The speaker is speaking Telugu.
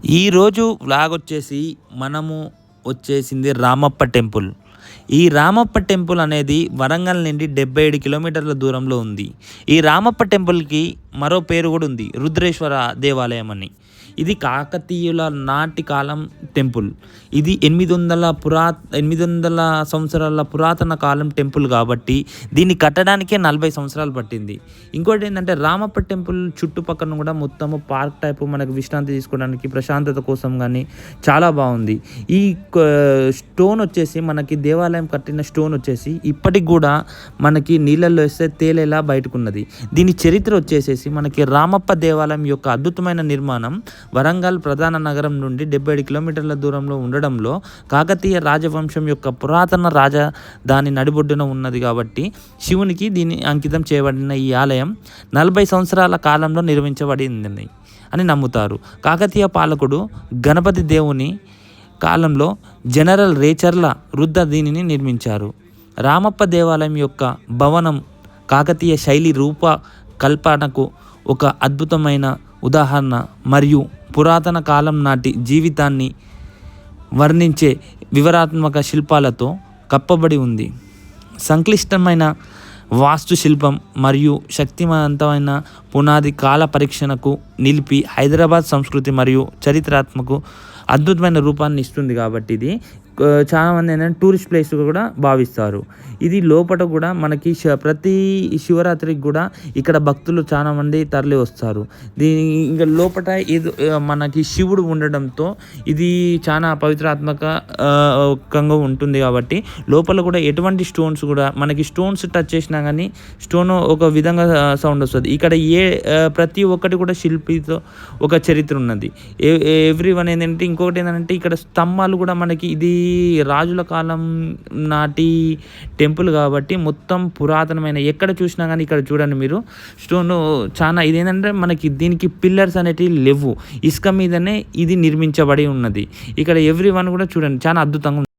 ఈరోజు వ్లాగ్ వచ్చేసి మనము వచ్చేసింది రామప్ప టెంపుల్. ఈ రామప్ప టెంపుల్ అనేది వరంగల్ నుండి 77 కిలోమీటర్ల దూరంలో ఉంది. ఈ రామప్ప టెంపుల్కి మరో పేరు కూడా ఉంది, రుద్రేశ్వర దేవాలయం అని. ఇది కాకతీయుల నాటి కాలం టెంపుల్. ఇది 800 సంవత్సరాల పురాతన కాలం టెంపుల్ కాబట్టి దీన్ని కట్టడానికే 40 సంవత్సరాలు పట్టింది. ఇంకోటి ఏంటంటే రామప్ప టెంపుల్ చుట్టుపక్కల కూడా మొత్తము పార్క్ టైపు మనకు విశ్రాంతి తీసుకోవడానికి ప్రశాంతత కోసం కానీ చాలా బాగుంది. ఈ స్టోన్ వచ్చేసి మనకి దేవాలయం కట్టిన స్టోన్ వచ్చేసి ఇప్పటికి కూడా మనకి నీళ్ళల్లో వేస్తే తేలేలా బయటకున్నది. దీని చరిత్ర వచ్చేసేసి మనకి రామప్ప దేవాలయం యొక్క అద్భుతమైన నిర్మాణం వరంగల్ ప్రధాన నగరం నుండి 77 కిలోమీటర్ల దూరంలో ఉండడంలో కాకతీయ రాజవంశం యొక్క పురాతన దాని నడిబొడ్డున ఉన్నది కాబట్టి శివునికి దీన్ని అంకితం చేయబడిన ఈ ఆలయం 40 సంవత్సరాల కాలంలో నిర్మించబడింది అని నమ్ముతారు. కాకతీయ పాలకుడు గణపతి దేవుని కాలంలో జనరల్ రేచర్ల రుద్ర దీనిని నిర్మించారు. రామప్ప దేవాలయం యొక్క భవనం కాకతీయ శైలి రూప కల్పనకు ఒక అద్భుతమైన ఉదాహరణ మరియు పురాతన కాలం నాటి జీవితాన్ని వర్ణించే వివరాత్మక శిల్పాలతో కప్పబడి ఉంది. సంక్లిష్టమైన వాస్తుశిల్పం మరియు శక్తివంతమైన పునాది కాల పరీక్షణకు నిలిపి హైదరాబాద్ సంస్కృతి మరియు చరిత్రాత్మకు అద్భుతమైన రూపాన్ని ఇస్తుంది. కాబట్టి ఇది చాలామంది ఏంటంటే టూరిస్ట్ ప్లేస్గా కూడా భావిస్తారు. ఇది లోపల కూడా మనకి ప్రతి శివరాత్రికి కూడా ఇక్కడ భక్తులు చాలామంది తరలి వస్తారు. దీని ఇంకా లోపల ఇది మనకి శివుడు ఉండడంతో ఇది చాలా పవిత్రాత్మకంగా ఉంటుంది. కాబట్టి లోపల కూడా ఎటువంటి స్టోన్స్ కూడా మనకి స్టోన్స్ టచ్ చేసినా కానీ స్టోన్ ఒక విధంగా సౌండ్ వస్తుంది. ఇక్కడ ప్రతి ఒక్కటి కూడా శిల్పితో ఒక చరిత్ర ఉన్నది. ఎవ్రీ వన్ ఏంటంటే ఇంకొకటి ఏంటంటే ఇక్కడ స్తంభాలు కూడా మనకి ఇది రాజుల కాలం నాటి టెంపుల్ కాబట్టి మొత్తం పురాతనమైన ఎక్కడ చూసినా కానీ ఇక్కడ చూడండి మీరు స్టోన్ చాలా ఇదేంటంటే మనకి దీనికి పిల్లర్స్ అనేటివి లేవు, ఇసుక మీదనే ఇది నిర్మించబడి ఉన్నది. ఇక్కడ ఎవ్రీ వన్ కూడా చూడండి చాలా అద్భుతంగా